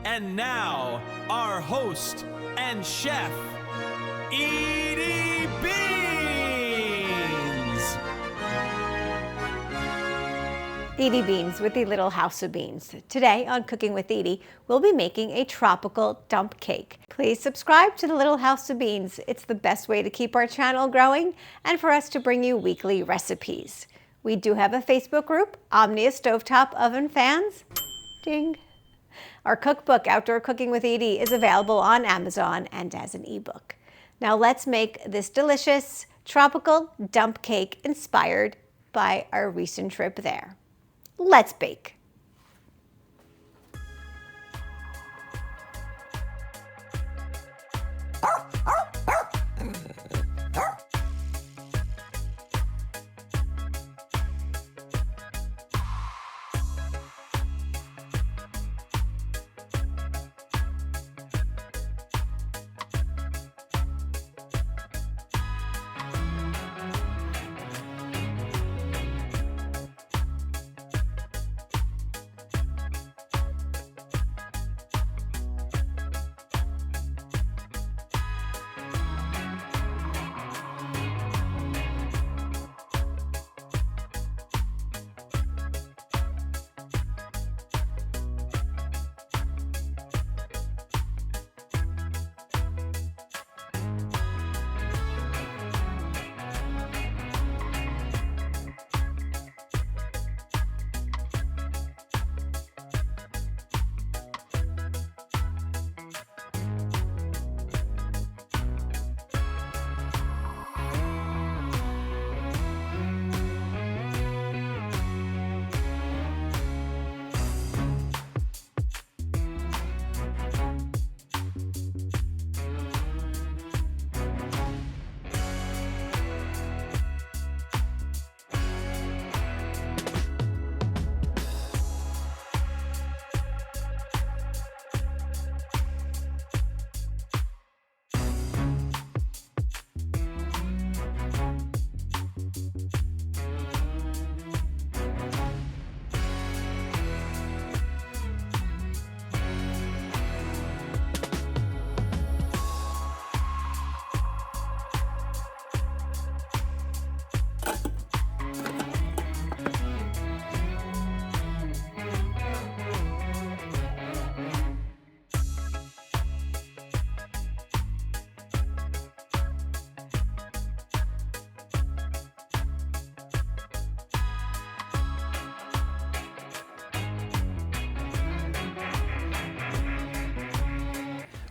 And now, our host and chef, Edie Beans! Edie Beans with the Little House of Beans. Today on Cooking with Edie, we'll be making a tropical dump cake. Please subscribe to the Little House of Beans. It's the best way to keep our channel growing and for us to bring you weekly recipes. We do have a Facebook group, Omnia Stovetop Oven Fans. Ding. Our cookbook, Outdoor Cooking with Edie, is available on Amazon and as an ebook. Now let's make this delicious tropical dump cake inspired by our recent trip there. Let's bake.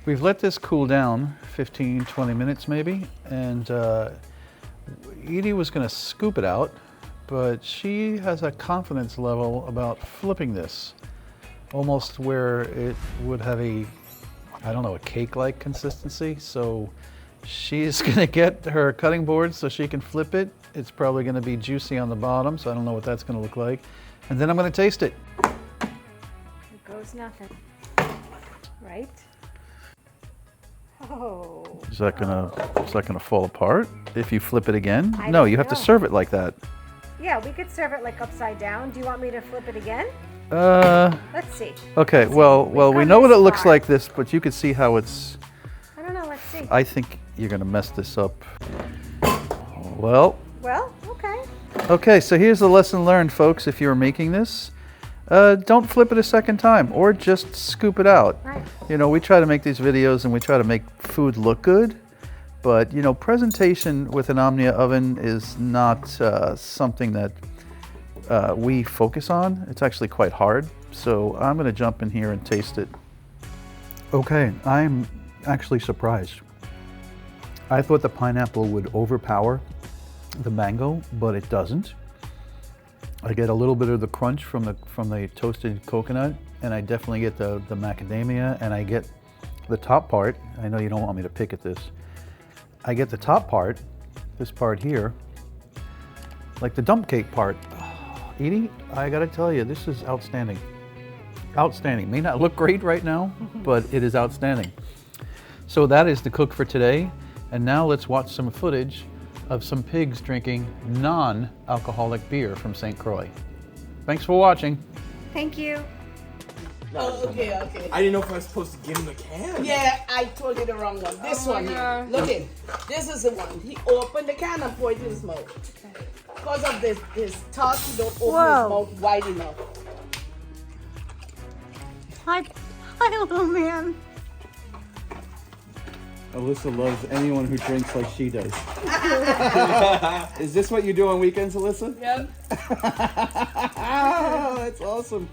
We've let this cool down 15, 20 minutes maybe, and Edie was going to scoop it out, but she has a confidence level about flipping this, almost where it would have a, I don't know, a cake-like consistency. So she's going to get her cutting board so she can flip it. It's probably going to be juicy on the bottom, so I don't know what that's going to look like. And then I'm going to taste it. Here goes nothing, right? Oh. Is that gonna fall apart if you flip it again? I No, don't you have to know. serve it like that. Yeah, we could serve it like upside down. Do you want me to flip it again? Let's see. Okay, Let's see. well, We've we come know what this it looks far. like this, but you can see how it's, I don't know, let's see. I think you're gonna mess this up. Well, Okay. okay, so here's the lesson learned, folks. If you're making this, don't flip it a second time, or just scoop it out. Right. You know, we try to make these videos and we try to make food look good, but you know, presentation with an Omnia oven is not something that we focus on. It's actually quite hard. So I'm gonna jump in here and taste it. Okay, I'm actually surprised. I thought the pineapple would overpower the mango, but it doesn't. I get a little bit of the crunch from the toasted coconut, and I definitely get the macadamia, and I get the top part. I know you don't want me to pick at this. I get the top part, this part here, like the dump cake part. Edie, I gotta tell you, this is outstanding. Outstanding. May not look great right now, but it is outstanding. So that is the cook for today. And now let's watch some footage of some pigs drinking non-alcoholic beer from St. Croix. Thanks for watching. Thank you. Oh, okay, okay. I didn't know if I was supposed to give him the can. Yeah, I told you the wrong one. This one here. Look it. This is the one. He opened the can and poured it in his mouth. Because of this, his tongue, he don't open his mouth wide enough. Hi, little man. Alyssa loves anyone who drinks like she does. Is this what you do on weekends, Alyssa? Yep. That's awesome.